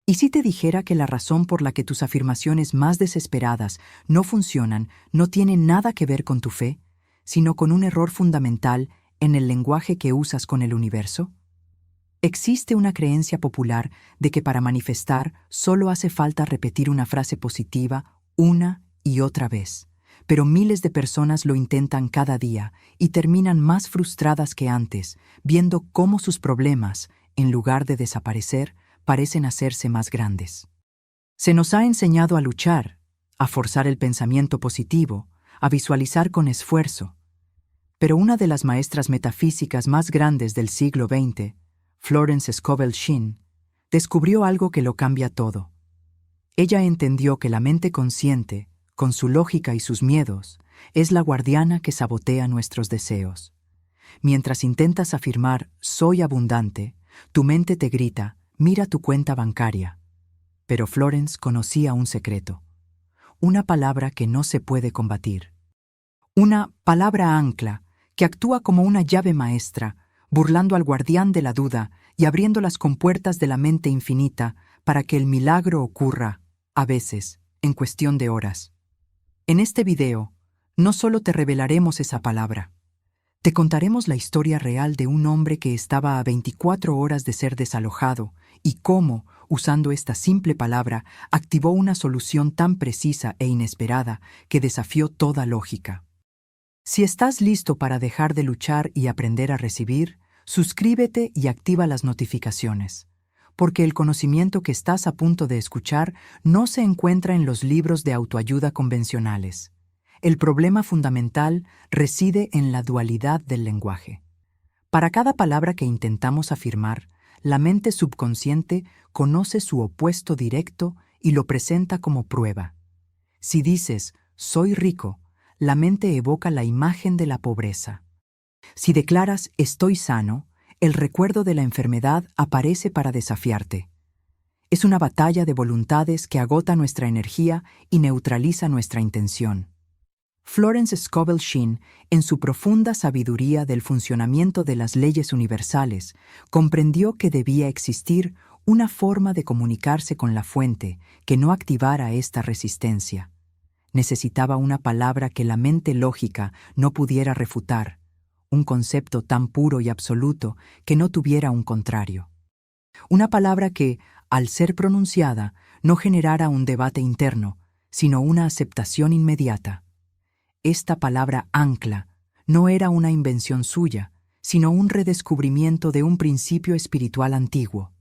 ¿Y si te dijera que la razón por la que tus afirmaciones más desesperadas no funcionan no tiene nada que ver con tu fe, sino con un error fundamental en el lenguaje que usas con el universo? Existe una creencia popular de que para manifestar solo hace falta repetir una frase positiva una y otra vez, pero miles de personas lo intentan cada día y terminan más frustradas que antes, viendo cómo sus problemas, en lugar de desaparecer, parecen hacerse más grandes. Se nos ha enseñado a luchar, a forzar el pensamiento positivo, a visualizar con esfuerzo. Pero una de las maestras metafísicas más grandes del siglo XX, Florence Scovel Shinn, descubrió algo que lo cambia todo. Ella entendió que la mente consciente, con su lógica y sus miedos, es la guardiana que sabotea nuestros deseos. Mientras intentas afirmar «soy abundante», tu mente te grita «mira tu cuenta bancaria». Pero Florence conocía un secreto, una palabra que no se puede combatir. Una palabra ancla que actúa como una llave maestra, burlando al guardián de la duda y abriendo las compuertas de la mente infinita para que el milagro ocurra, a veces, en cuestión de horas. En este video, no solo te revelaremos esa palabra, te contaremos la historia real de un hombre que estaba a 24 horas de ser desalojado y cómo, usando esta simple palabra, activó una solución tan precisa e inesperada que desafió toda lógica. Si estás listo para dejar de luchar y aprender a recibir, suscríbete y activa las notificaciones, porque el conocimiento que estás a punto de escuchar no se encuentra en los libros de autoayuda convencionales. El problema fundamental reside en la dualidad del lenguaje. Para cada palabra que intentamos afirmar, la mente subconsciente conoce su opuesto directo y lo presenta como prueba. Si dices, «soy rico», la mente evoca la imagen de la pobreza. Si declaras «estoy sano», el recuerdo de la enfermedad aparece para desafiarte. Es una batalla de voluntades que agota nuestra energía y neutraliza nuestra intención. Florence Scovel Shinn, en su profunda sabiduría del funcionamiento de las leyes universales, comprendió que debía existir una forma de comunicarse con la fuente que no activara esta resistencia. Necesitaba una palabra que la mente lógica no pudiera refutar, un concepto tan puro y absoluto que no tuviera un contrario. Una palabra que, al ser pronunciada, no generara un debate interno, sino una aceptación inmediata. Esta palabra ancla no era una invención suya, sino un redescubrimiento de un principio espiritual antiguo.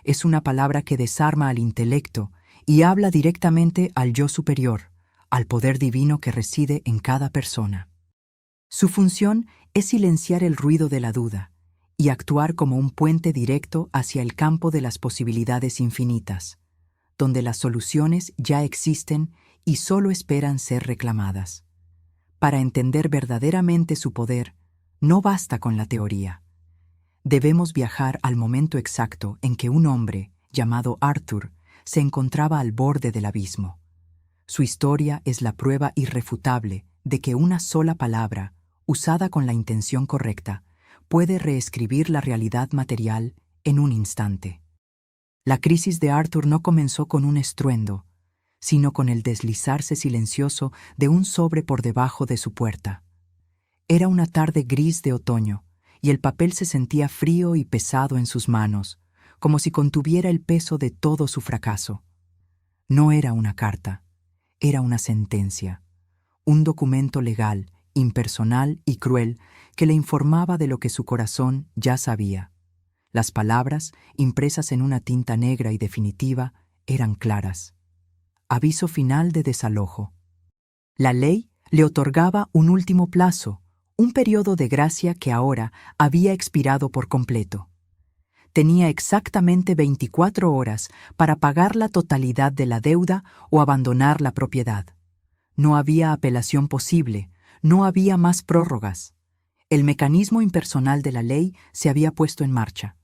Es una palabra que desarma al intelecto y habla directamente al yo superior, al poder divino que reside en cada persona. Su función es silenciar el ruido de la duda y actuar como un puente directo hacia el campo de las posibilidades infinitas, donde las soluciones ya existen y solo esperan ser reclamadas. Para entender verdaderamente su poder, no basta con la teoría. Debemos viajar al momento exacto en que un hombre, llamado Arthur, se encontraba al borde del abismo. Su historia es la prueba irrefutable de que una sola palabra, usada con la intención correcta, puede reescribir la realidad material en un instante. La crisis de Arthur no comenzó con un estruendo, sino con el deslizarse silencioso de un sobre por debajo de su puerta. Era una tarde gris de otoño, y el papel se sentía frío y pesado en sus manos, como si contuviera el peso de todo su fracaso. No era una carta, era una sentencia, un documento legal, impersonal y cruel que le informaba de lo que su corazón ya sabía. Las palabras, impresas en una tinta negra y definitiva, eran claras. Aviso final de desalojo. La ley le otorgaba un último plazo, un periodo de gracia que ahora había expirado por completo. Tenía exactamente 24 horas para pagar la totalidad de la deuda o abandonar la propiedad. No había apelación posible, no había más prórrogas. El mecanismo impersonal de la ley se había puesto en marcha.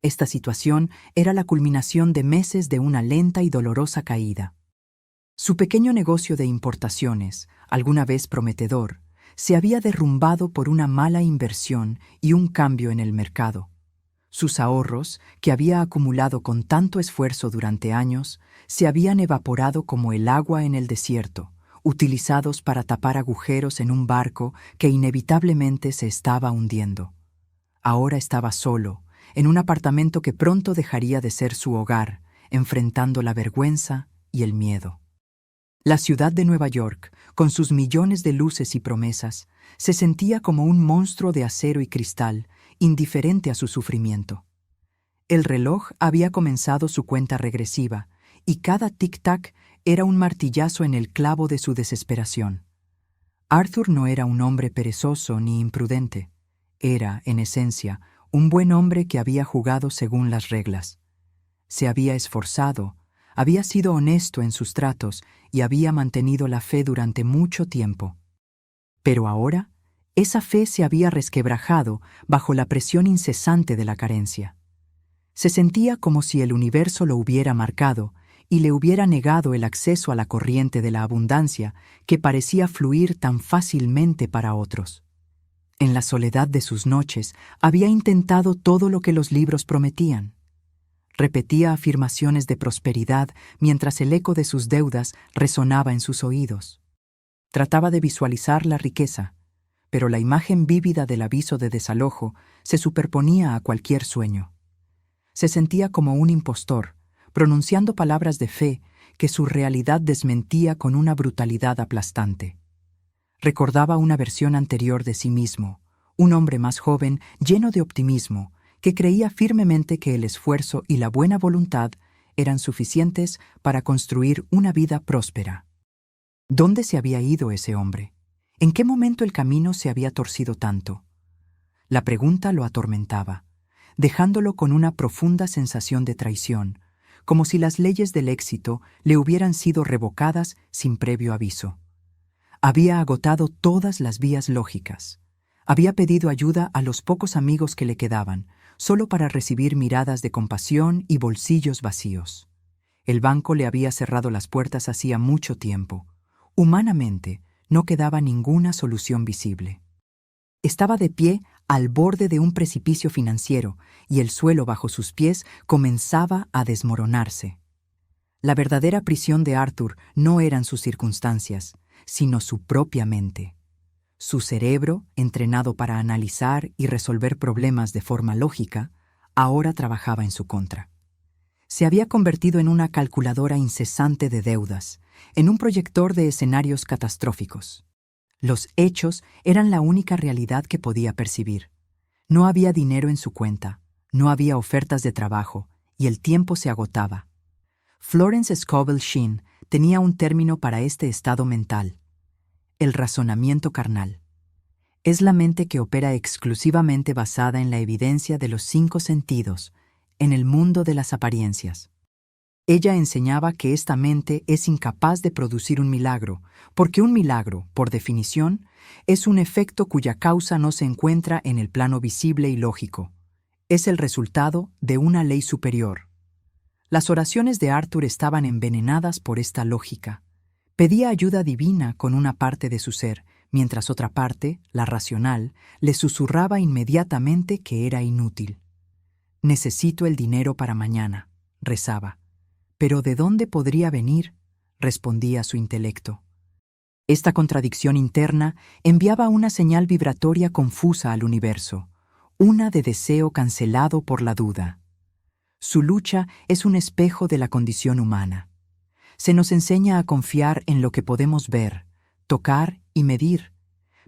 Esta situación era la culminación de meses de una lenta y dolorosa caída. Su pequeño negocio de importaciones, alguna vez prometedor, se había derrumbado por una mala inversión y un cambio en el mercado. Sus ahorros, que había acumulado con tanto esfuerzo durante años, se habían evaporado como el agua en el desierto, utilizados para tapar agujeros en un barco que inevitablemente se estaba hundiendo. Ahora estaba solo, en un apartamento que pronto dejaría de ser su hogar, enfrentando la vergüenza y el miedo. La ciudad de Nueva York, con sus millones de luces y promesas, se sentía como un monstruo de acero y cristal, indiferente a su sufrimiento. El reloj había comenzado su cuenta regresiva, y cada tic-tac era un martillazo en el clavo de su desesperación. Arthur no era un hombre perezoso ni imprudente. Era, en esencia, un buen hombre que había jugado según las reglas. Se había esforzado, había sido honesto en sus tratos y había mantenido la fe durante mucho tiempo. Pero ahora, esa fe se había resquebrajado bajo la presión incesante de la carencia. Se sentía como si el universo lo hubiera marcado y le hubiera negado el acceso a la corriente de la abundancia que parecía fluir tan fácilmente para otros. En la soledad de sus noches había intentado todo lo que los libros prometían. Repetía afirmaciones de prosperidad mientras el eco de sus deudas resonaba en sus oídos. Trataba de visualizar la riqueza, pero la imagen vívida del aviso de desalojo se superponía a cualquier sueño. Se sentía como un impostor, pronunciando palabras de fe que su realidad desmentía con una brutalidad aplastante. Recordaba una versión anterior de sí mismo, un hombre más joven, lleno de optimismo, que creía firmemente que el esfuerzo y la buena voluntad eran suficientes para construir una vida próspera. ¿Dónde se había ido ese hombre? ¿En qué momento el camino se había torcido tanto? La pregunta lo atormentaba, dejándolo con una profunda sensación de traición, como si las leyes del éxito le hubieran sido revocadas sin previo aviso. Había agotado todas las vías lógicas. Había pedido ayuda a los pocos amigos que le quedaban, solo para recibir miradas de compasión y bolsillos vacíos. El banco le había cerrado las puertas hacía mucho tiempo. Humanamente, no quedaba ninguna solución visible. Estaba de pie al borde de un precipicio financiero y el suelo bajo sus pies comenzaba a desmoronarse. La verdadera prisión de Arthur no eran sus circunstancias, sino su propia mente. Su cerebro, entrenado para analizar y resolver problemas de forma lógica, ahora trabajaba en su contra. Se había convertido en una calculadora incesante de deudas, en un proyector de escenarios catastróficos. Los hechos eran la única realidad que podía percibir. No había dinero en su cuenta, no había ofertas de trabajo, y el tiempo se agotaba. Florence Scovel Shinn tenía un término para este estado mental: el razonamiento carnal. Es la mente que opera exclusivamente basada en la evidencia de los 5 sentidos, en el mundo de las apariencias. Ella enseñaba que esta mente es incapaz de producir un milagro, porque un milagro, por definición, es un efecto cuya causa no se encuentra en el plano visible y lógico. Es el resultado de una ley superior. Las oraciones de Arthur estaban envenenadas por esta lógica. Pedía ayuda divina con una parte de su ser, mientras otra parte, la racional, le susurraba inmediatamente que era inútil. «Necesito el dinero para mañana», rezaba. «¿Pero de dónde podría venir?», respondía su intelecto. Esta contradicción interna enviaba una señal vibratoria confusa al universo, una de deseo cancelado por la duda. Su lucha es un espejo de la condición humana. Se nos enseña a confiar en lo que podemos ver, tocar y medir,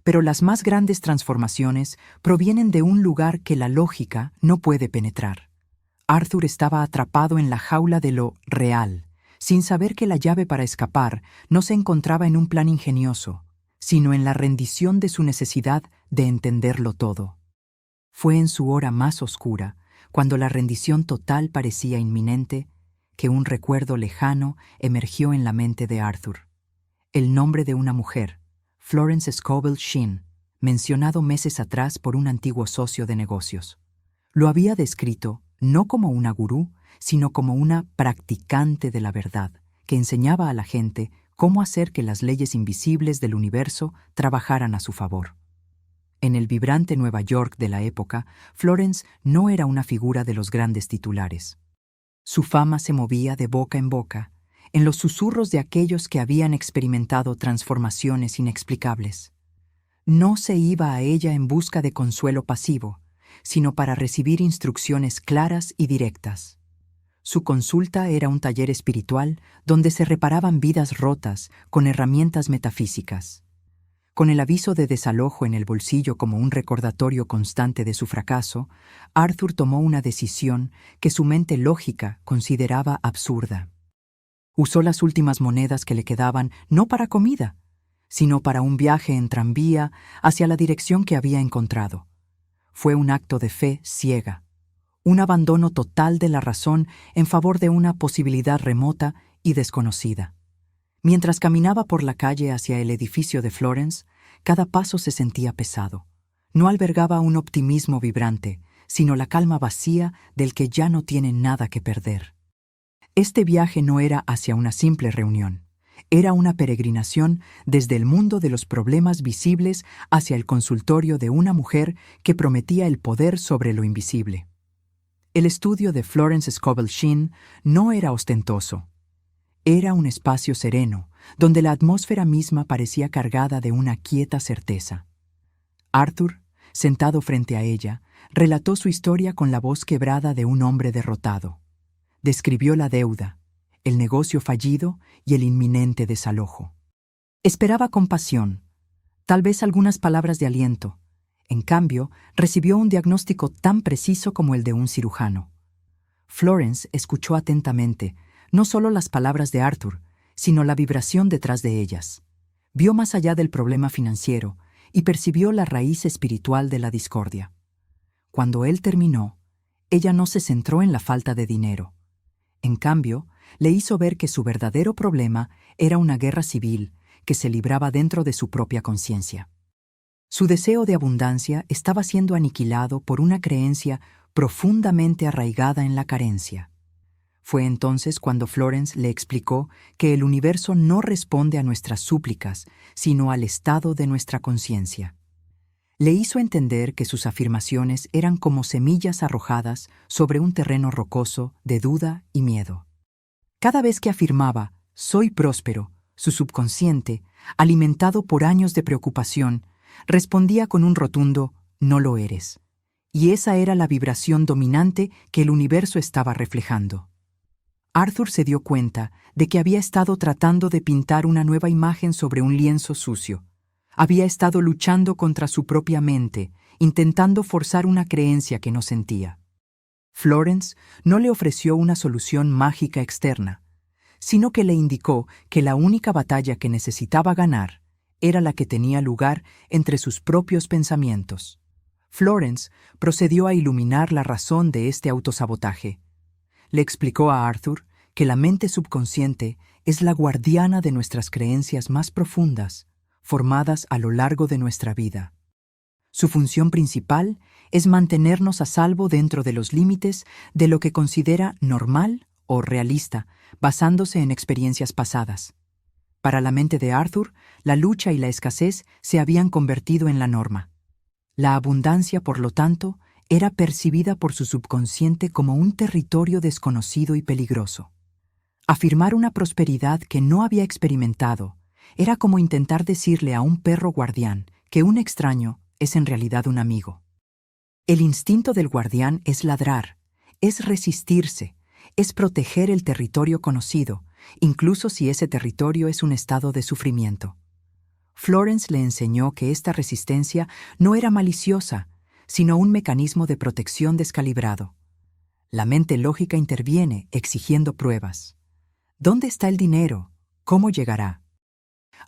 pero las más grandes transformaciones provienen de un lugar que la lógica no puede penetrar. Arthur estaba atrapado en la jaula de lo real, sin saber que la llave para escapar no se encontraba en un plan ingenioso, sino en la rendición de su necesidad de entenderlo todo. Fue en su hora más oscura, cuando la rendición total parecía inminente, que un recuerdo lejano emergió en la mente de Arthur. El nombre de una mujer, Florence Scovel Shinn, mencionado meses atrás por un antiguo socio de negocios. Lo había descrito no como una gurú, sino como una practicante de la verdad, que enseñaba a la gente cómo hacer que las leyes invisibles del universo trabajaran a su favor. En el vibrante Nueva York de la época, Florence no era una figura de los grandes titulares. Su fama se movía de boca en boca, en los susurros de aquellos que habían experimentado transformaciones inexplicables. No se iba a ella en busca de consuelo pasivo, sino para recibir instrucciones claras y directas. Su consulta era un taller espiritual donde se reparaban vidas rotas con herramientas metafísicas. Con el aviso de desalojo en el bolsillo como un recordatorio constante de su fracaso, Arthur tomó una decisión que su mente lógica consideraba absurda. Usó las últimas monedas que le quedaban no para comida, sino para un viaje en tranvía hacia la dirección que había encontrado. Fue un acto de fe ciega, un abandono total de la razón en favor de una posibilidad remota y desconocida. Mientras caminaba por la calle hacia el edificio de Florence, cada paso se sentía pesado. No albergaba un optimismo vibrante, sino la calma vacía del que ya no tiene nada que perder. Este viaje no era hacia una simple reunión. Era una peregrinación desde el mundo de los problemas visibles hacia el consultorio de una mujer que prometía el poder sobre lo invisible. El estudio de Florence Scovel Shinn no era ostentoso. Era un espacio sereno, donde la atmósfera misma parecía cargada de una quieta certeza. Arthur, sentado frente a ella, relató su historia con la voz quebrada de un hombre derrotado. Describió la deuda, el negocio fallido y el inminente desalojo. Esperaba compasión, tal vez algunas palabras de aliento. En cambio, recibió un diagnóstico tan preciso como el de un cirujano. Florence escuchó atentamente, no solo las palabras de Arthur, sino la vibración detrás de ellas. Vio más allá del problema financiero y percibió la raíz espiritual de la discordia. Cuando él terminó, ella no se centró en la falta de dinero. En cambio, le hizo ver que su verdadero problema era una guerra civil que se libraba dentro de su propia conciencia. Su deseo de abundancia estaba siendo aniquilado por una creencia profundamente arraigada en la carencia. Fue entonces cuando Florence le explicó que el universo no responde a nuestras súplicas, sino al estado de nuestra conciencia. Le hizo entender que sus afirmaciones eran como semillas arrojadas sobre un terreno rocoso de duda y miedo. Cada vez que afirmaba, «soy próspero», su subconsciente, alimentado por años de preocupación, respondía con un rotundo «no lo eres». Y esa era la vibración dominante que el universo estaba reflejando. Arthur se dio cuenta de que había estado tratando de pintar una nueva imagen sobre un lienzo sucio. Había estado luchando contra su propia mente, intentando forzar una creencia que no sentía. Florence no le ofreció una solución mágica externa, sino que le indicó que la única batalla que necesitaba ganar era la que tenía lugar entre sus propios pensamientos. Florence procedió a iluminar la razón de este autosabotaje. Le explicó a Arthur que la mente subconsciente es la guardiana de nuestras creencias más profundas, formadas a lo largo de nuestra vida. Su función principal es mantenernos a salvo dentro de los límites de lo que considera normal o realista, basándose en experiencias pasadas. Para la mente de Arthur, la lucha y la escasez se habían convertido en la norma. La abundancia, por lo tanto, era percibida por su subconsciente como un territorio desconocido y peligroso. Afirmar una prosperidad que no había experimentado era como intentar decirle a un perro guardián que un extraño es en realidad un amigo. El instinto del guardián es ladrar, es resistirse, es proteger el territorio conocido, incluso si ese territorio es un estado de sufrimiento. Florence le enseñó que esta resistencia no era maliciosa, sino un mecanismo de protección descalibrado. La mente lógica interviene exigiendo pruebas. ¿Dónde está el dinero? ¿Cómo llegará?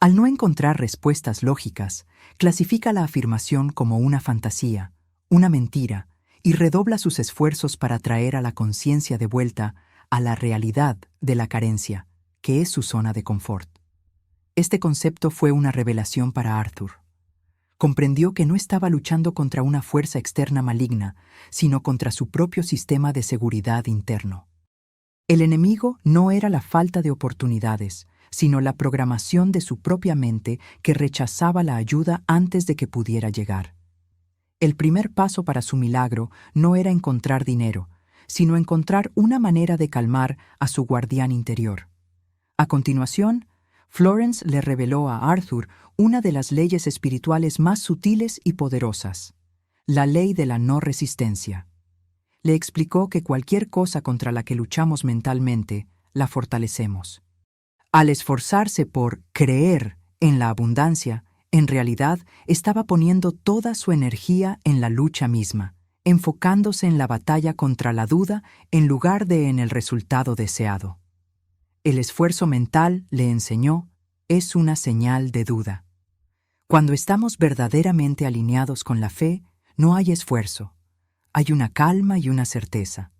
Al no encontrar respuestas lógicas, clasifica la afirmación como una fantasía, una mentira, y redobla sus esfuerzos para traer a la conciencia de vuelta a la realidad de la carencia, que es su zona de confort. Este concepto fue una revelación para Arthur. Comprendió que no estaba luchando contra una fuerza externa maligna, sino contra su propio sistema de seguridad interno. El enemigo no era la falta de oportunidades, sino la programación de su propia mente que rechazaba la ayuda antes de que pudiera llegar. El primer paso para su milagro no era encontrar dinero, sino encontrar una manera de calmar a su guardián interior. A continuación, Florence le reveló a Arthur una de las leyes espirituales más sutiles y poderosas, la ley de la no resistencia. Le explicó que cualquier cosa contra la que luchamos mentalmente, la fortalecemos. Al esforzarse por creer en la abundancia, en realidad estaba poniendo toda su energía en la lucha misma, enfocándose en la batalla contra la duda en lugar de en el resultado deseado. El esfuerzo mental, le enseñó, es una señal de duda. Cuando estamos verdaderamente alineados con la fe, no hay esfuerzo. Hay una calma y una certeza.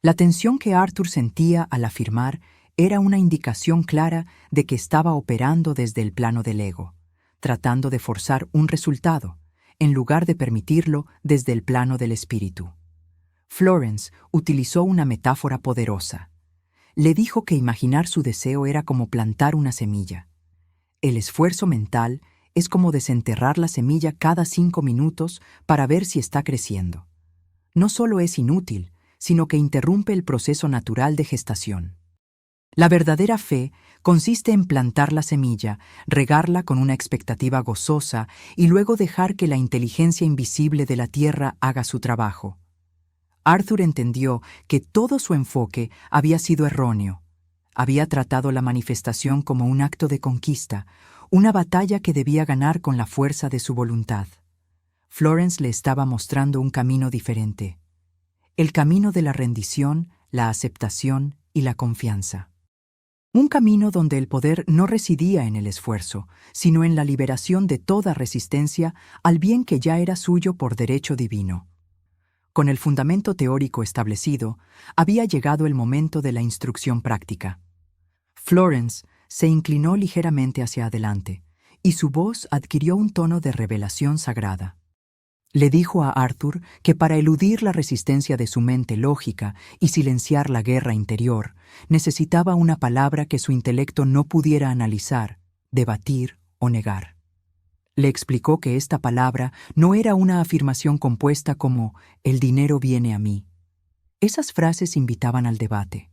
La tensión que Arthur sentía al afirmar era una indicación clara de que estaba operando desde el plano del ego, tratando de forzar un resultado, en lugar de permitirlo desde el plano del espíritu. Florence utilizó una metáfora poderosa. Le dijo que imaginar su deseo era como plantar una semilla. El esfuerzo mental es como desenterrar la semilla cada 5 minutos para ver si está creciendo. No solo es inútil, sino que interrumpe el proceso natural de gestación. La verdadera fe consiste en plantar la semilla, regarla con una expectativa gozosa y luego dejar que la inteligencia invisible de la tierra haga su trabajo. Arthur entendió que todo su enfoque había sido erróneo. Había tratado la manifestación como un acto de conquista, una batalla que debía ganar con la fuerza de su voluntad. Florence le estaba mostrando un camino diferente. El camino de la rendición, la aceptación y la confianza. Un camino donde el poder no residía en el esfuerzo, sino en la liberación de toda resistencia al bien que ya era suyo por derecho divino. Con el fundamento teórico establecido, había llegado el momento de la instrucción práctica. Florence se inclinó ligeramente hacia adelante, y su voz adquirió un tono de revelación sagrada. Le dijo a Arthur que para eludir la resistencia de su mente lógica y silenciar la guerra interior, necesitaba una palabra que su intelecto no pudiera analizar, debatir o negar. Le explicó que esta palabra no era una afirmación compuesta como «el dinero viene a mí». Esas frases invitaban al debate.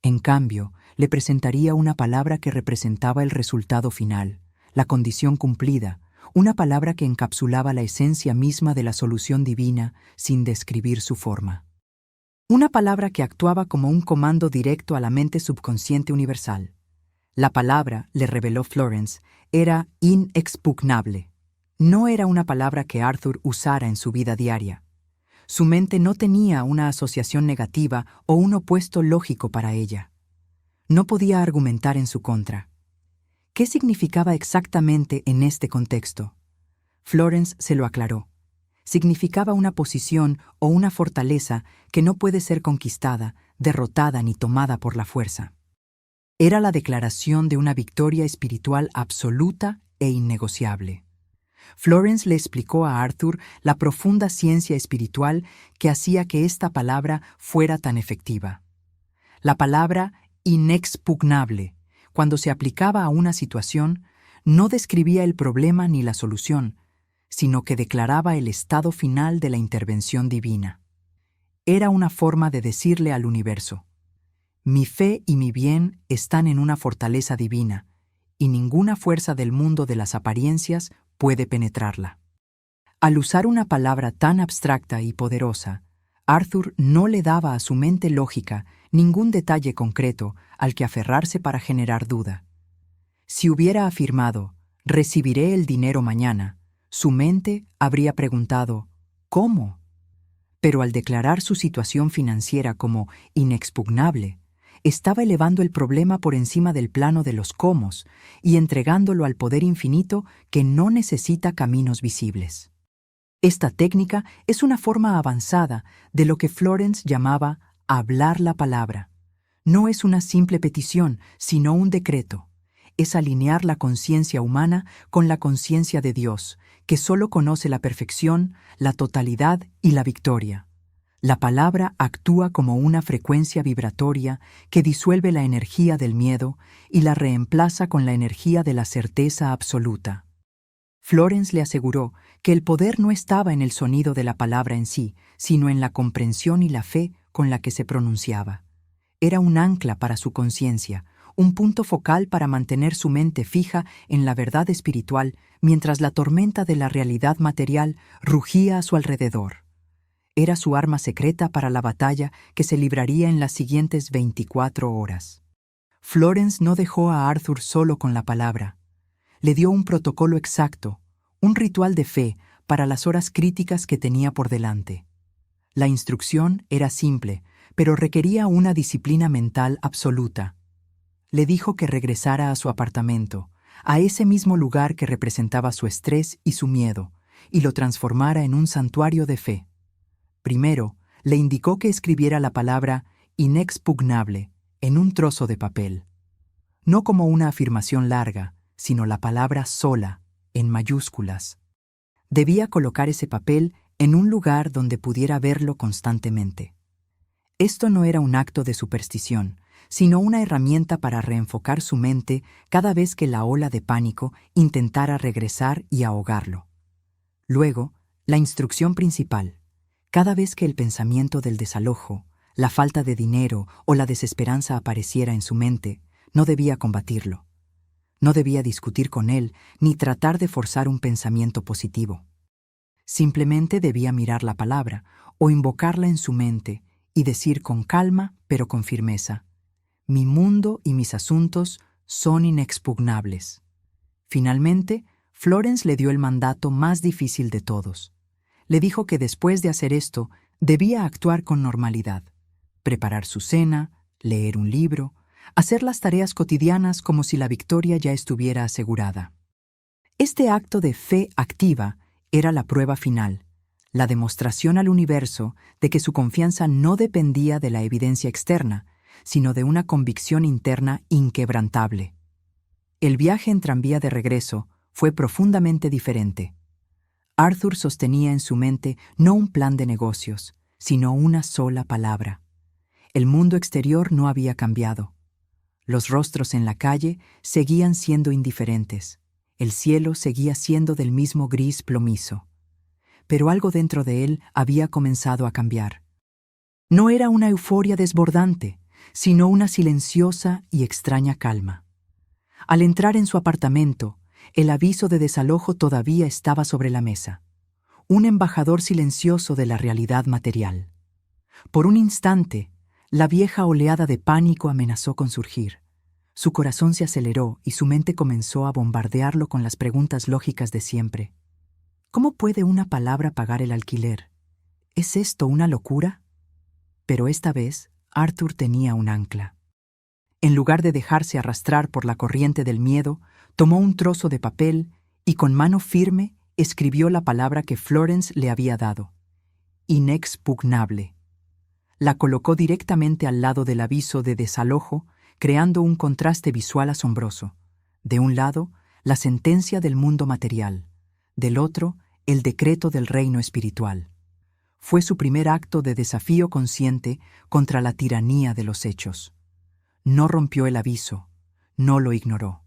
En cambio, le presentaría una palabra que representaba el resultado final, la condición cumplida, una palabra que encapsulaba la esencia misma de la solución divina sin describir su forma. Una palabra que actuaba como un comando directo a la mente subconsciente universal. La palabra, le reveló Florence, era inexpugnable. No era una palabra que Arthur usara en su vida diaria. Su mente no tenía una asociación negativa o un opuesto lógico para ella. No podía argumentar en su contra. ¿Qué significaba exactamente en este contexto? Florence se lo aclaró. Significaba una posición o una fortaleza que no puede ser conquistada, derrotada ni tomada por la fuerza. Era la declaración de una victoria espiritual absoluta e innegociable. Florence le explicó a Arthur la profunda ciencia espiritual que hacía que esta palabra fuera tan efectiva. La palabra inexpugnable, cuando se aplicaba a una situación, no describía el problema ni la solución, sino que declaraba el estado final de la intervención divina. Era una forma de decirle al universo: mi fe y mi bien están en una fortaleza divina, y ninguna fuerza del mundo de las apariencias puede penetrarla. Al usar una palabra tan abstracta y poderosa, Arthur no le daba a su mente lógica ningún detalle concreto al que aferrarse para generar duda. Si hubiera afirmado, «recibiré el dinero mañana», su mente habría preguntado, «¿cómo?». Pero al declarar su situación financiera como inexpugnable, estaba elevando el problema por encima del plano de los cómos y entregándolo al poder infinito que no necesita caminos visibles. Esta técnica es una forma avanzada de lo que Florence llamaba hablar la palabra. No es una simple petición, sino un decreto. Es alinear la conciencia humana con la conciencia de Dios, que solo conoce la perfección, la totalidad y la victoria. La palabra actúa como una frecuencia vibratoria que disuelve la energía del miedo y la reemplaza con la energía de la certeza absoluta. Florence le aseguró que el poder no estaba en el sonido de la palabra en sí, sino en la comprensión y la fe con la que se pronunciaba. Era un ancla para su conciencia, un punto focal para mantener su mente fija en la verdad espiritual mientras la tormenta de la realidad material rugía a su alrededor. Era su arma secreta para la batalla que se libraría en las siguientes 24 horas. Florence no dejó a Arthur solo con la palabra. Le dio un protocolo exacto, un ritual de fe para las horas críticas que tenía por delante. La instrucción era simple, pero requería una disciplina mental absoluta. Le dijo que regresara a su apartamento, a ese mismo lugar que representaba su estrés y su miedo, y lo transformara en un santuario de fe. Primero, le indicó que escribiera la palabra inexpugnable en un trozo de papel. No como una afirmación larga, sino la palabra sola, en mayúsculas. Debía colocar ese papel en un lugar donde pudiera verlo constantemente. Esto no era un acto de superstición, sino una herramienta para reenfocar su mente cada vez que la ola de pánico intentara regresar y ahogarlo. Luego, la instrucción principal. Cada vez que el pensamiento del desalojo, la falta de dinero o la desesperanza apareciera en su mente, no debía combatirlo. No debía discutir con él ni tratar de forzar un pensamiento positivo. Simplemente debía mirar la palabra o invocarla en su mente y decir con calma pero con firmeza: mi mundo y mis asuntos son inexpugnables. Finalmente, Florence le dio el mandato más difícil de todos. Le dijo que después de hacer esto, debía actuar con normalidad, preparar su cena, leer un libro, hacer las tareas cotidianas como si la victoria ya estuviera asegurada. Este acto de fe activa era la prueba final, la demostración al universo de que su confianza no dependía de la evidencia externa, sino de una convicción interna inquebrantable. El viaje en tranvía de regreso fue profundamente diferente. Arthur sostenía en su mente no un plan de negocios, sino una sola palabra. El mundo exterior no había cambiado. Los rostros en la calle seguían siendo indiferentes. El cielo seguía siendo del mismo gris plomizo. Pero algo dentro de él había comenzado a cambiar. No era una euforia desbordante, sino una silenciosa y extraña calma. Al entrar en su apartamento, el aviso de desalojo todavía estaba sobre la mesa. Un embajador silencioso de la realidad material. Por un instante, la vieja oleada de pánico amenazó con surgir. Su corazón se aceleró y su mente comenzó a bombardearlo con las preguntas lógicas de siempre. ¿Cómo puede una palabra pagar el alquiler? ¿Es esto una locura? Pero esta vez, Arthur tenía un ancla. En lugar de dejarse arrastrar por la corriente del miedo, tomó un trozo de papel y con mano firme escribió la palabra que Florence le había dado: inexpugnable. La colocó directamente al lado del aviso de desalojo, creando un contraste visual asombroso. De un lado, la sentencia del mundo material; del otro, el decreto del reino espiritual. Fue su primer acto de desafío consciente contra la tiranía de los hechos. No rompió el aviso, no lo ignoró.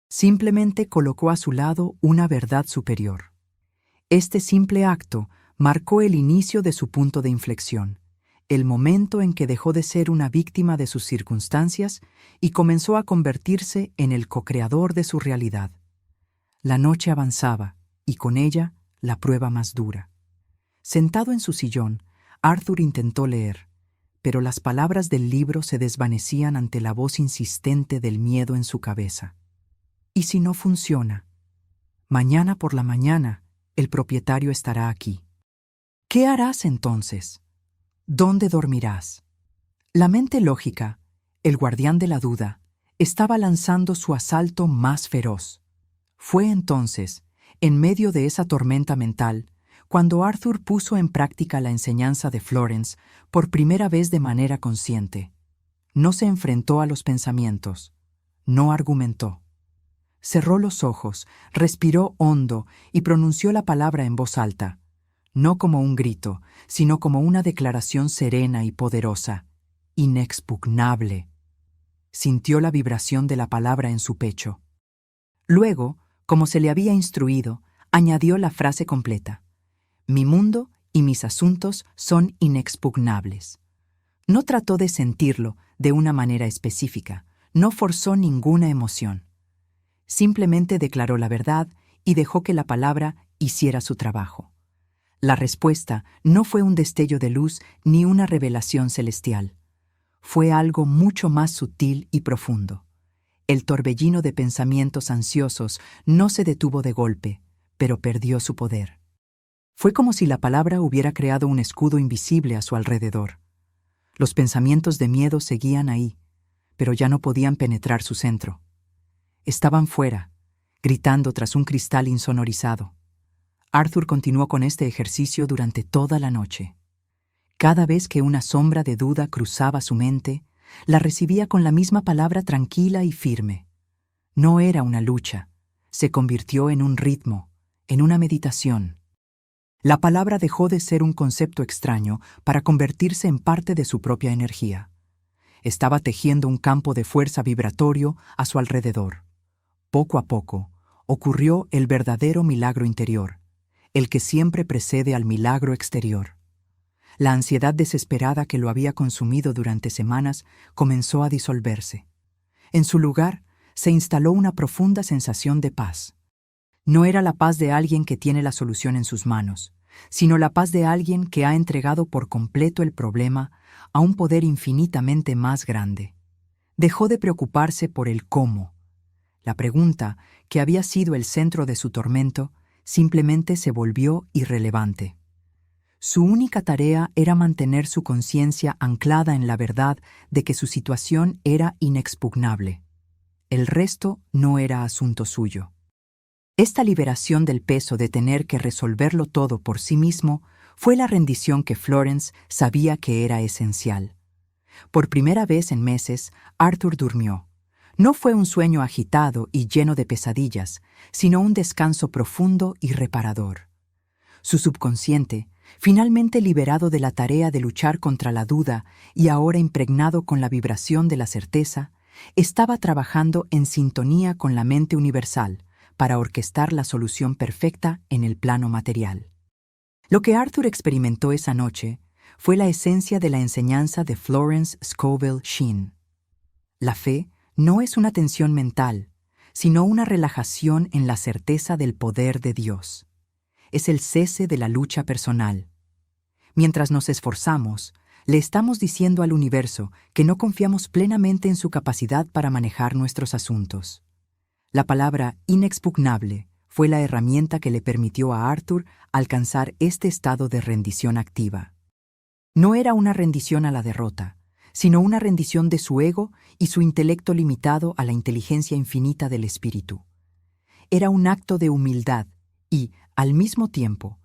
Simplemente colocó a su lado una verdad superior. Este simple acto marcó el inicio de su punto de inflexión, el momento en que dejó de ser una víctima de sus circunstancias y comenzó a convertirse en el co-creador de su realidad. La noche avanzaba, y con ella la prueba más dura. Sentado en su sillón, Arthur intentó leer, pero las palabras del libro se desvanecían ante la voz insistente del miedo en su cabeza. ¿Y si no funciona? Mañana por la mañana, el propietario estará aquí. ¿Qué harás entonces? ¿Dónde dormirás? La mente lógica, el guardián de la duda, estaba lanzando su asalto más feroz. Fue entonces, en medio de esa tormenta mental, cuando Arthur puso en práctica la enseñanza de Florence por primera vez de manera consciente. No se enfrentó a los pensamientos, no argumentó. Cerró los ojos, respiró hondo y pronunció la palabra en voz alta, no como un grito, sino como una declaración serena y poderosa: inexpugnable. Sintió la vibración de la palabra en su pecho. Luego, Como se le había instruido, añadió la frase completa: «Mi mundo y mis asuntos son inexpugnables». No trató de sentirlo de una manera específica, no forzó ninguna emoción. Simplemente declaró la verdad y dejó que la palabra hiciera su trabajo. La respuesta no fue un destello de luz ni una revelación celestial. Fue algo mucho más sutil y profundo. El torbellino de pensamientos ansiosos no se detuvo de golpe, pero perdió su poder. Fue como si la palabra hubiera creado un escudo invisible a su alrededor. Los pensamientos de miedo seguían ahí, pero ya no podían penetrar su centro. Estaban fuera, gritando tras un cristal insonorizado. Arthur continuó con este ejercicio durante toda la noche. Cada vez que una sombra de duda cruzaba su mente, la recibía con la misma palabra tranquila y firme. No era una lucha, se convirtió en un ritmo, en una meditación. La palabra dejó de ser un concepto extraño para convertirse en parte de su propia energía. Estaba tejiendo un campo de fuerza vibratorio a su alrededor. Poco a poco, ocurrió el verdadero milagro interior, el que siempre precede al milagro exterior. La ansiedad desesperada que lo había consumido durante semanas comenzó a disolverse. En su lugar, se instaló una profunda sensación de paz. No era la paz de alguien que tiene la solución en sus manos, sino la paz de alguien que ha entregado por completo el problema a un poder infinitamente más grande. Dejó de preocuparse por el cómo. La pregunta, que había sido el centro de su tormento, simplemente se volvió irrelevante. Su única tarea era mantener su conciencia anclada en la verdad de que su situación era inexpugnable. El resto no era asunto suyo. Esta liberación del peso de tener que resolverlo todo por sí mismo fue la rendición que Florence sabía que era esencial. Por primera vez en meses, Arthur durmió. No fue un sueño agitado y lleno de pesadillas, sino un descanso profundo y reparador. Su subconsciente, finalmente liberado de la tarea de luchar contra la duda y ahora impregnado con la vibración de la certeza, estaba trabajando en sintonía con la mente universal, para orquestar la solución perfecta en el plano material. Lo que Arthur experimentó esa noche fue la esencia de la enseñanza de Florence Scovel Shinn. La fe no es una tensión mental, sino una relajación en la certeza del poder de Dios. Es el cese de la lucha personal. Mientras nos esforzamos, le estamos diciendo al universo que no confiamos plenamente en su capacidad para manejar nuestros asuntos. La palabra inexpugnable fue la herramienta que le permitió a Arthur alcanzar este estado de rendición activa. No era una rendición a la derrota, sino una rendición de su ego y su intelecto limitado a la inteligencia infinita del espíritu. Era un acto de humildad y, al mismo tiempo,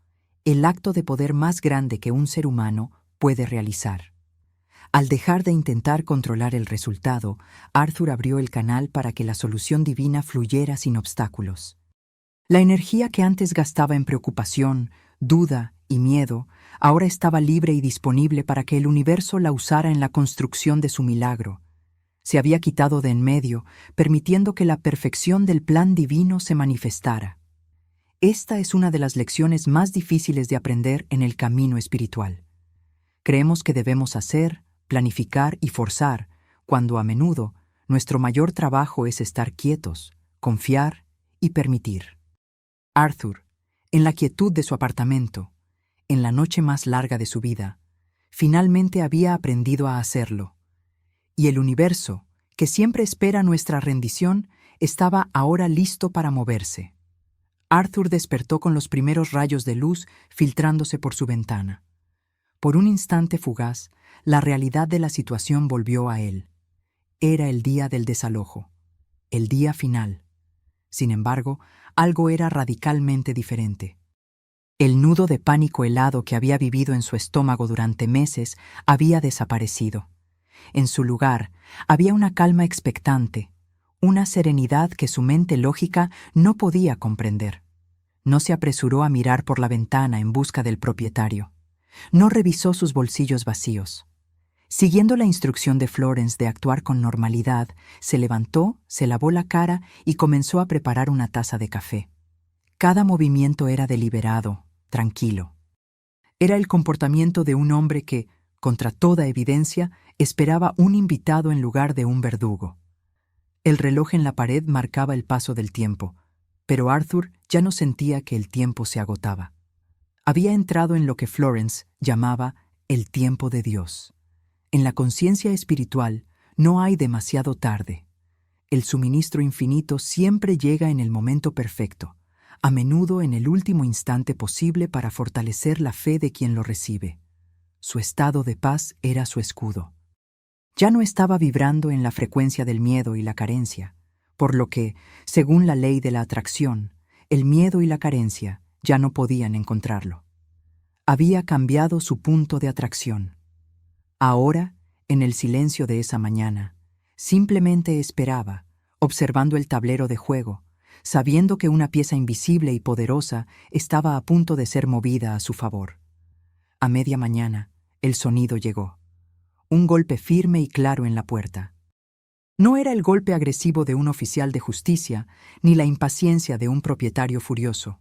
el acto de poder más grande que un ser humano puede realizar. Al dejar de intentar controlar el resultado, Arthur abrió el canal para que la solución divina fluyera sin obstáculos. La energía que antes gastaba en preocupación, duda y miedo, ahora estaba libre y disponible para que el universo la usara en la construcción de su milagro. Se había quitado de en medio, permitiendo que la perfección del plan divino se manifestara. Esta es una de las lecciones más difíciles de aprender en el camino espiritual. Creemos que debemos hacer, planificar y forzar, cuando a menudo nuestro mayor trabajo es estar quietos, confiar y permitir. Arthur, en la quietud de su apartamento, en la noche más larga de su vida, finalmente había aprendido a hacerlo. Y el universo, que siempre espera nuestra rendición, estaba ahora listo para moverse. Arthur despertó con los primeros rayos de luz filtrándose por su ventana. Por un instante fugaz, la realidad de la situación volvió a él. Era el día del desalojo, el día final. Sin embargo, algo era radicalmente diferente. El nudo de pánico helado que había vivido en su estómago durante meses había desaparecido. En su lugar, había una calma expectante, una serenidad que su mente lógica no podía comprender. No se apresuró a mirar por la ventana en busca del propietario. No revisó sus bolsillos vacíos. Siguiendo la instrucción de Florence de actuar con normalidad, se levantó, se lavó la cara y comenzó a preparar una taza de café. Cada movimiento era deliberado, tranquilo. Era el comportamiento de un hombre que, contra toda evidencia, esperaba un invitado en lugar de un verdugo. El reloj en la pared marcaba el paso del tiempo, pero Arthur ya no sentía que el tiempo se agotaba. Había entrado en lo que Florence llamaba el tiempo de Dios. En la conciencia espiritual no hay demasiado tarde. El suministro infinito siempre llega en el momento perfecto, a menudo en el último instante posible para fortalecer la fe de quien lo recibe. Su estado de paz era su escudo. Ya no estaba vibrando en la frecuencia del miedo y la carencia, por lo que, según la ley de la atracción, el miedo y la carencia ya no podían encontrarlo. Había cambiado su punto de atracción. Ahora, en el silencio de esa mañana, simplemente esperaba, observando el tablero de juego, sabiendo que una pieza invisible y poderosa estaba a punto de ser movida a su favor. A media mañana, el sonido llegó. Un golpe firme y claro en la puerta. No era el golpe agresivo de un oficial de justicia, ni la impaciencia de un propietario furioso.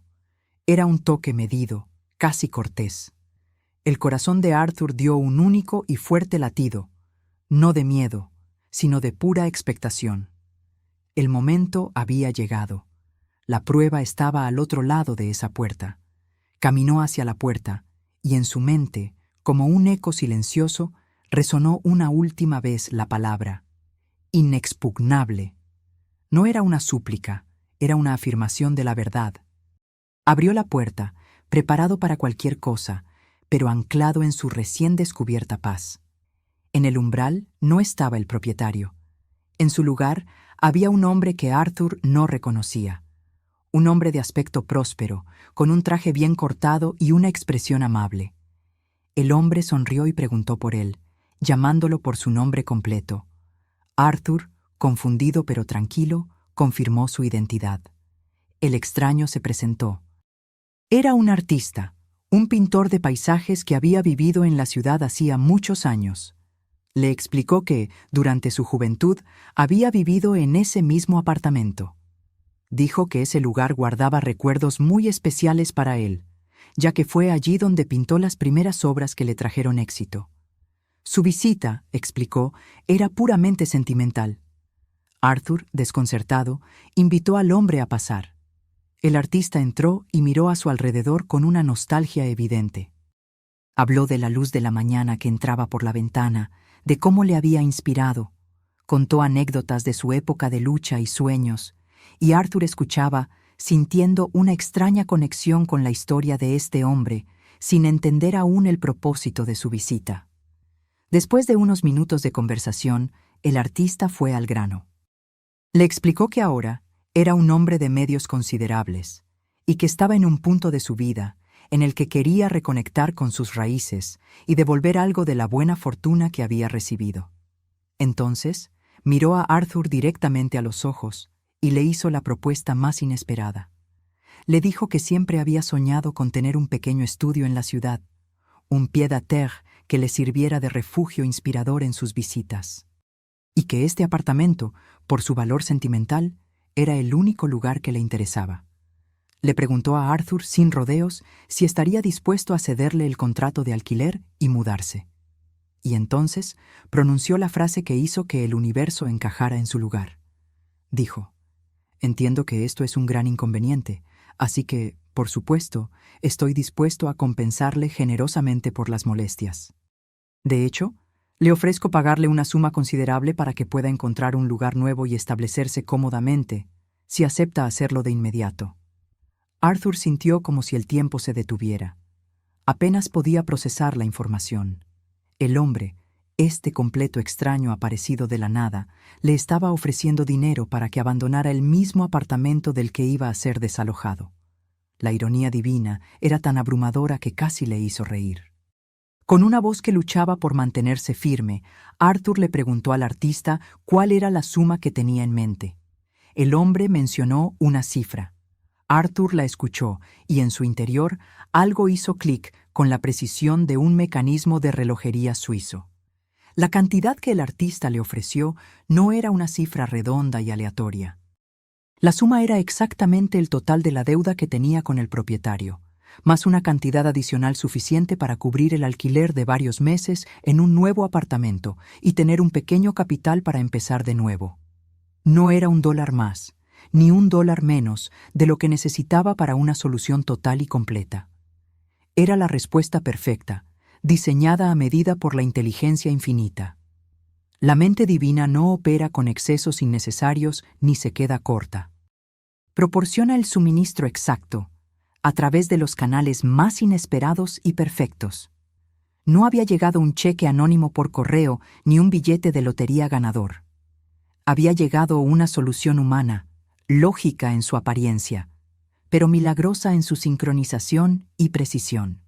Era un toque medido, casi cortés. El corazón de Arthur dio un único y fuerte latido, no de miedo, sino de pura expectación. El momento había llegado. La prueba estaba al otro lado de esa puerta. Caminó hacia la puerta, y en su mente, como un eco silencioso, resonó una última vez la palabra inexpugnable. No era una súplica, era una afirmación de la verdad. Abrió la puerta, preparado para cualquier cosa, pero anclado en su recién descubierta paz. En el umbral no estaba el propietario. En su lugar había un hombre que Arthur no reconocía. Un hombre de aspecto próspero, con un traje bien cortado y una expresión amable. El hombre sonrió y preguntó por él, llamándolo por su nombre completo. Arthur, confundido pero tranquilo, confirmó su identidad. El extraño se presentó. Era un artista, un pintor de paisajes que había vivido en la ciudad hacía muchos años. Le explicó que, durante su juventud, había vivido en ese mismo apartamento. Dijo que ese lugar guardaba recuerdos muy especiales para él, ya que fue allí donde pintó las primeras obras que le trajeron éxito. Su visita, explicó, era puramente sentimental. Arthur, desconcertado, invitó al hombre a pasar. El artista entró y miró a su alrededor con una nostalgia evidente. Habló de la luz de la mañana que entraba por la ventana, de cómo le había inspirado. Contó anécdotas de su época de lucha y sueños, y Arthur escuchaba, sintiendo una extraña conexión con la historia de este hombre, sin entender aún el propósito de su visita. Después de unos minutos de conversación, el artista fue al grano. Le explicó que ahora era un hombre de medios considerables y que estaba en un punto de su vida en el que quería reconectar con sus raíces y devolver algo de la buena fortuna que había recibido. Entonces, miró a Arthur directamente a los ojos y le hizo la propuesta más inesperada. Le dijo que siempre había soñado con tener un pequeño estudio en la ciudad, un pied-à-terre que le sirviera de refugio inspirador en sus visitas, y que este apartamento, por su valor sentimental, era el único lugar que le interesaba. Le preguntó a Arthur sin rodeos si estaría dispuesto a cederle el contrato de alquiler y mudarse. Y entonces pronunció la frase que hizo que el universo encajara en su lugar. Dijo: «Entiendo que esto es un gran inconveniente, así que, por supuesto, estoy dispuesto a compensarle generosamente por las molestias. De hecho, le ofrezco pagarle una suma considerable para que pueda encontrar un lugar nuevo y establecerse cómodamente, si acepta hacerlo de inmediato». Arthur sintió como si el tiempo se detuviera. Apenas podía procesar la información. El hombre, este completo extraño aparecido de la nada, le estaba ofreciendo dinero para que abandonara el mismo apartamento del que iba a ser desalojado. La ironía divina era tan abrumadora que casi le hizo reír. Con una voz que luchaba por mantenerse firme, Arthur le preguntó al artista cuál era la suma que tenía en mente. El hombre mencionó una cifra. Arthur la escuchó y en su interior algo hizo clic con la precisión de un mecanismo de relojería suizo. La cantidad que el artista le ofreció no era una cifra redonda y aleatoria. La suma era exactamente el total de la deuda que tenía con el propietario, más una cantidad adicional suficiente para cubrir el alquiler de varios meses en un nuevo apartamento y tener un pequeño capital para empezar de nuevo. No era $1 más, ni $1 menos de lo que necesitaba para una solución total y completa. Era la respuesta perfecta, diseñada a medida por la inteligencia infinita. La mente divina no opera con excesos innecesarios ni se queda corta. Proporciona el suministro exacto, a través de los canales más inesperados y perfectos. No había llegado un cheque anónimo por correo ni un billete de lotería ganador. Había llegado una solución humana, lógica en su apariencia, pero milagrosa en su sincronización y precisión.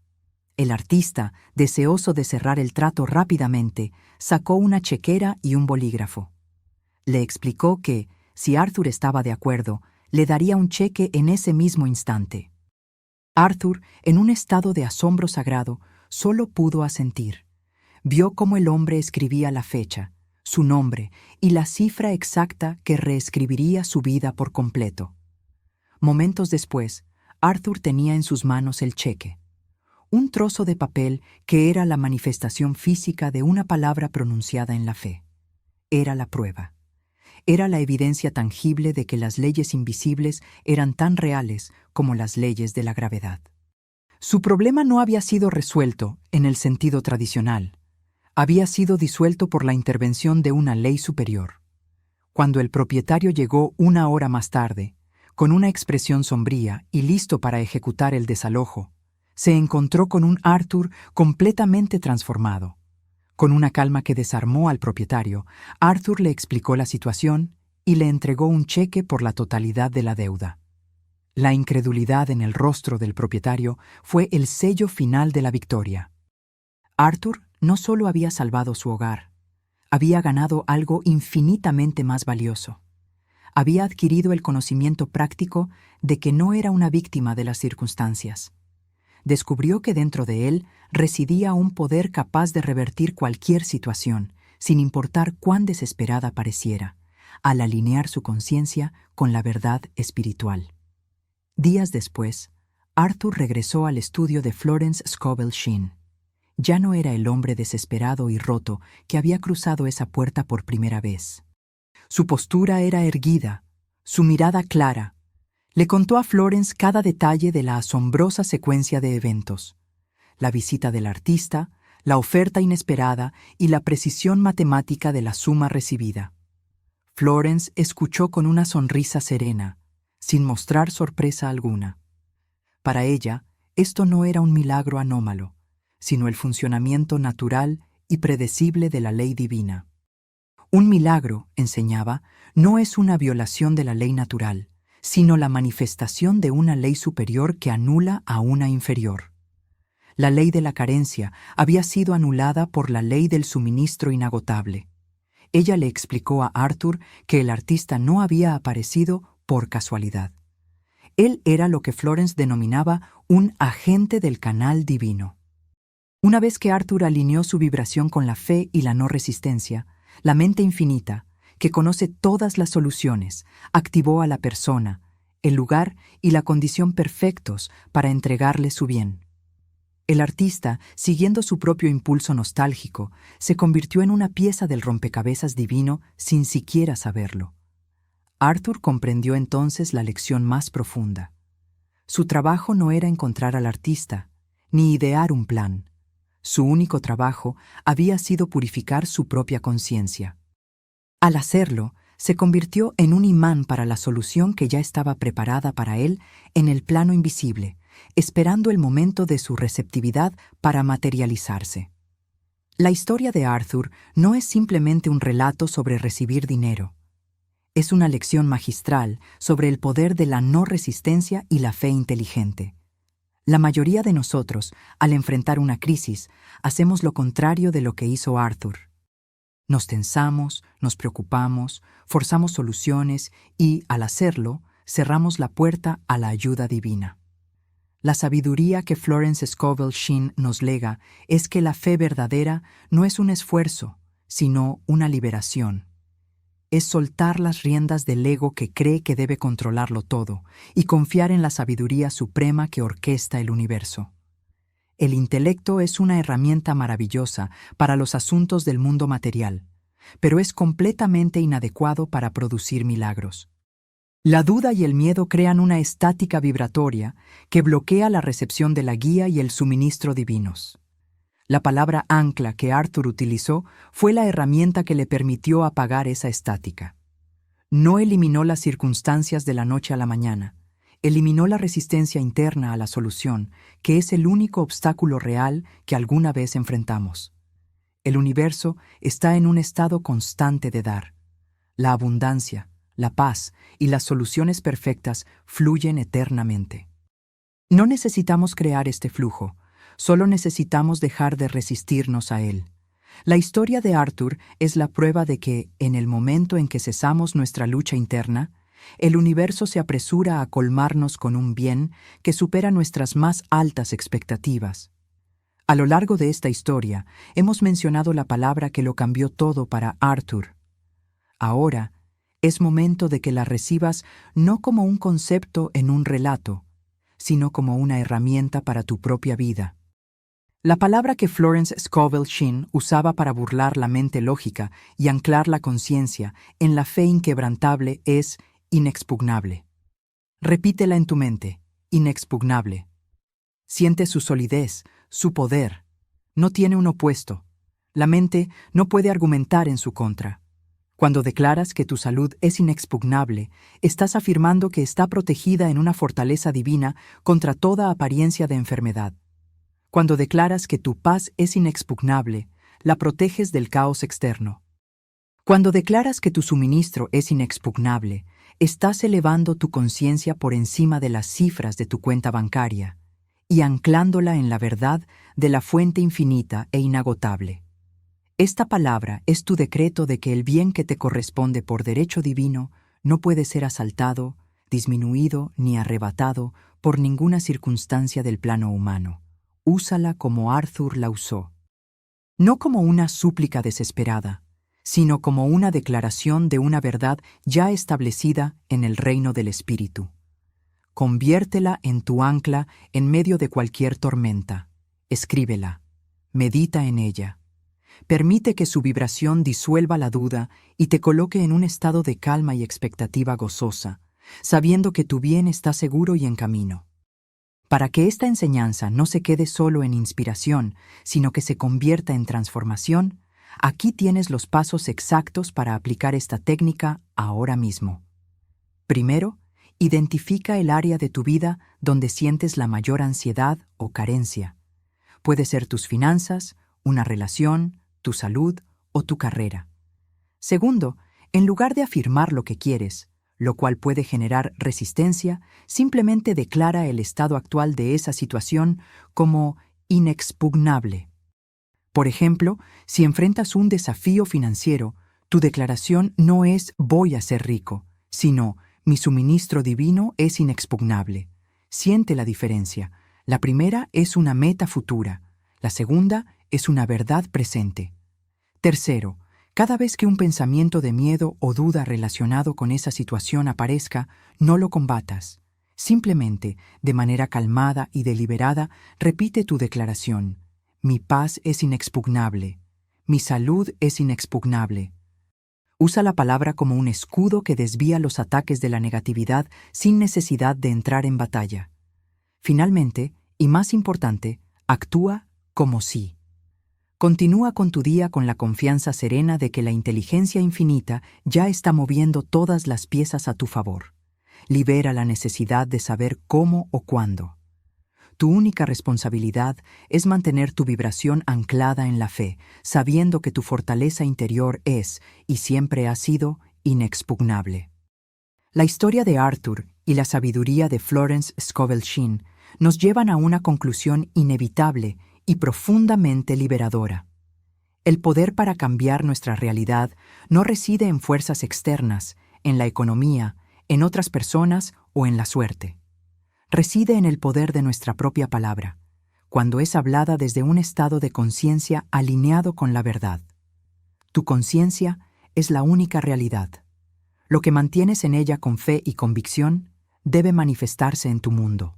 El artista, deseoso de cerrar el trato rápidamente, sacó una chequera y un bolígrafo. Le explicó que, si Arthur estaba de acuerdo, le daría un cheque en ese mismo instante. Arthur, en un estado de asombro sagrado, solo pudo asentir. Vio cómo el hombre escribía la fecha, su nombre y la cifra exacta que reescribiría su vida por completo. Momentos después, Arthur tenía en sus manos el cheque. Un trozo de papel que era la manifestación física de una palabra pronunciada en la fe. Era la prueba. Era la evidencia tangible de que las leyes invisibles eran tan reales como las leyes de la gravedad. Su problema no había sido resuelto en el sentido tradicional. Había sido disuelto por la intervención de una ley superior. Cuando el propietario llegó 1 hora más tarde, con una expresión sombría y listo para ejecutar el desalojo, se encontró con un Arthur completamente transformado. Con una calma que desarmó al propietario, Arthur le explicó la situación y le entregó un cheque por la totalidad de la deuda. La incredulidad en el rostro del propietario fue el sello final de la victoria. Arthur no solo había salvado su hogar, había ganado algo infinitamente más valioso. Había adquirido el conocimiento práctico de que no era una víctima de las circunstancias. Descubrió que dentro de él residía un poder capaz de revertir cualquier situación, sin importar cuán desesperada pareciera, al alinear su conciencia con la verdad espiritual. Días después, Arthur regresó al estudio de Florence Scovel Shinn. Ya no era el hombre desesperado y roto que había cruzado esa puerta por primera vez. Su postura era erguida, su mirada clara. Le contó a Florence cada detalle de la asombrosa secuencia de eventos: la visita del artista, la oferta inesperada y la precisión matemática de la suma recibida. Florence escuchó con una sonrisa serena, sin mostrar sorpresa alguna. Para ella, esto no era un milagro anómalo, sino el funcionamiento natural y predecible de la ley divina. Un milagro, enseñaba, no es una violación de la ley natural, sino la manifestación de una ley superior que anula a una inferior. La ley de la carencia había sido anulada por la ley del suministro inagotable. Ella le explicó a Arthur que el artista no había aparecido por casualidad. Él era lo que Florence denominaba un agente del canal divino. Una vez que Arthur alineó su vibración con la fe y la no resistencia, la mente infinita, que conoce todas las soluciones, activó a la persona, el lugar y la condición perfectos para entregarle su bien. El artista, siguiendo su propio impulso nostálgico, se convirtió en una pieza del rompecabezas divino sin siquiera saberlo. Arthur comprendió entonces la lección más profunda. Su trabajo no era encontrar al artista, ni idear un plan. Su único trabajo había sido purificar su propia conciencia. Al hacerlo, se convirtió en un imán para la solución que ya estaba preparada para él en el plano invisible, esperando el momento de su receptividad para materializarse. La historia de Arthur no es simplemente un relato sobre recibir dinero. Es una lección magistral sobre el poder de la no resistencia y la fe inteligente. La mayoría de nosotros, al enfrentar una crisis, hacemos lo contrario de lo que hizo Arthur. Nos tensamos, nos preocupamos, forzamos soluciones y, al hacerlo, cerramos la puerta a la ayuda divina. La sabiduría que Florence Scovel Shinn nos lega es que la fe verdadera no es un esfuerzo, sino una liberación. Es soltar las riendas del ego que cree que debe controlarlo todo y confiar en la sabiduría suprema que orquesta el universo. El intelecto es una herramienta maravillosa para los asuntos del mundo material, pero es completamente inadecuado para producir milagros. La duda y el miedo crean una estática vibratoria que bloquea la recepción de la guía y el suministro divinos. La palabra ancla que Arthur utilizó fue la herramienta que le permitió apagar esa estática. No eliminó las circunstancias de la noche a la mañana, eliminó la resistencia interna a la solución, que es el único obstáculo real que alguna vez enfrentamos. El universo está en un estado constante de dar. La abundancia, la paz y las soluciones perfectas fluyen eternamente. No necesitamos crear este flujo, solo necesitamos dejar de resistirnos a él. La historia de Arthur es la prueba de que, en el momento en que cesamos nuestra lucha interna, el universo se apresura a colmarnos con un bien que supera nuestras más altas expectativas. A lo largo de esta historia, hemos mencionado la palabra que lo cambió todo para Arthur. Ahora, es momento de que la recibas no como un concepto en un relato, sino como una herramienta para tu propia vida. La palabra que Florence Scovel Shinn usaba para burlar la mente lógica y anclar la conciencia en la fe inquebrantable es inexpugnable. Repítela en tu mente, inexpugnable. Siente su solidez, su poder. No tiene un opuesto. La mente no puede argumentar en su contra. Cuando declaras que tu salud es inexpugnable, estás afirmando que está protegida en una fortaleza divina contra toda apariencia de enfermedad. Cuando declaras que tu paz es inexpugnable, la proteges del caos externo. Cuando declaras que tu suministro es inexpugnable, estás elevando tu conciencia por encima de las cifras de tu cuenta bancaria y anclándola en la verdad de la fuente infinita e inagotable. Esta palabra es tu decreto de que el bien que te corresponde por derecho divino no puede ser asaltado, disminuido ni arrebatado por ninguna circunstancia del plano humano. Úsala como Arthur la usó. No como una súplica desesperada, sino como una declaración de una verdad ya establecida en el reino del Espíritu. Conviértela en tu ancla en medio de cualquier tormenta. Escríbela. Medita en ella. Permite que su vibración disuelva la duda y te coloque en un estado de calma y expectativa gozosa, sabiendo que tu bien está seguro y en camino. Para que esta enseñanza no se quede solo en inspiración, sino que se convierta en transformación, aquí tienes los pasos exactos para aplicar esta técnica ahora mismo. Primero, identifica el área de tu vida donde sientes la mayor ansiedad o carencia. Puede ser tus finanzas, una relación, tu salud o tu carrera. Segundo, en lugar de afirmar lo que quieres, lo cual puede generar resistencia, simplemente declara el estado actual de esa situación como inexpugnable. Por ejemplo, si enfrentas un desafío financiero, tu declaración no es «voy a ser rico», sino «mi suministro divino es inexpugnable». Siente la diferencia. La primera es una meta futura. La segunda es una verdad presente. Tercero, cada vez que un pensamiento de miedo o duda relacionado con esa situación aparezca, no lo combatas. Simplemente, de manera calmada y deliberada, repite tu declaración. Mi paz es inexpugnable. Mi salud es inexpugnable. Usa la palabra como un escudo que desvía los ataques de la negatividad sin necesidad de entrar en batalla. Finalmente, y más importante, actúa como sí. Continúa con tu día con la confianza serena de que la inteligencia infinita ya está moviendo todas las piezas a tu favor. Libera la necesidad de saber cómo o cuándo. Tu única responsabilidad es mantener tu vibración anclada en la fe, sabiendo que tu fortaleza interior es, y siempre ha sido, inexpugnable. La historia de Arthur y la sabiduría de Florence Scovel Shinn nos llevan a una conclusión inevitable y profundamente liberadora. El poder para cambiar nuestra realidad no reside en fuerzas externas, en la economía, en otras personas o en la suerte. Reside en el poder de nuestra propia palabra, cuando es hablada desde un estado de conciencia alineado con la verdad. Tu conciencia es la única realidad. Lo que mantienes en ella con fe y convicción debe manifestarse en tu mundo.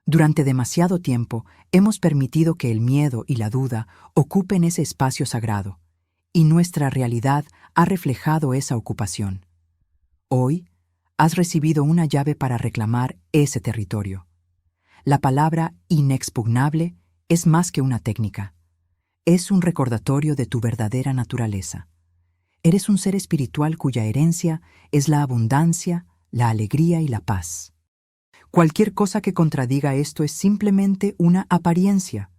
Durante demasiado tiempo hemos permitido que el miedo y la duda ocupen ese espacio sagrado, y nuestra realidad ha reflejado esa ocupación. Hoy, has recibido una llave para reclamar ese territorio. La palabra inexpugnable es más que una técnica. Es un recordatorio de tu verdadera naturaleza. Eres un ser espiritual cuya herencia es la abundancia, la alegría y la paz. Cualquier cosa que contradiga esto es simplemente una apariencia,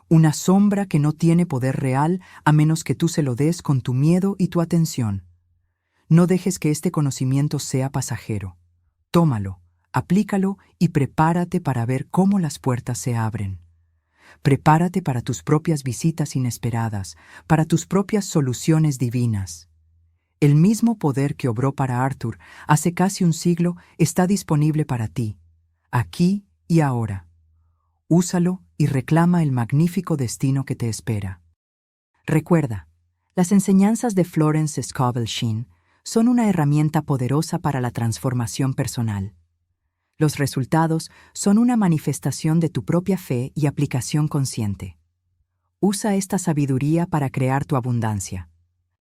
una sombra que no tiene poder real a menos que tú se lo des con tu miedo y tu atención. No dejes que este conocimiento sea pasajero. Tómalo, aplícalo y prepárate para ver cómo las puertas se abren. Prepárate para tus propias visitas inesperadas, para tus propias soluciones divinas. El mismo poder que obró para Arthur hace casi un siglo está disponible para ti, aquí y ahora. Úsalo y reclama el magnífico destino que te espera. Recuerda, las enseñanzas de Florence Scovel Shinn son una herramienta poderosa para la transformación personal. Los resultados son una manifestación de tu propia fe y aplicación consciente. Usa esta sabiduría para crear tu abundancia.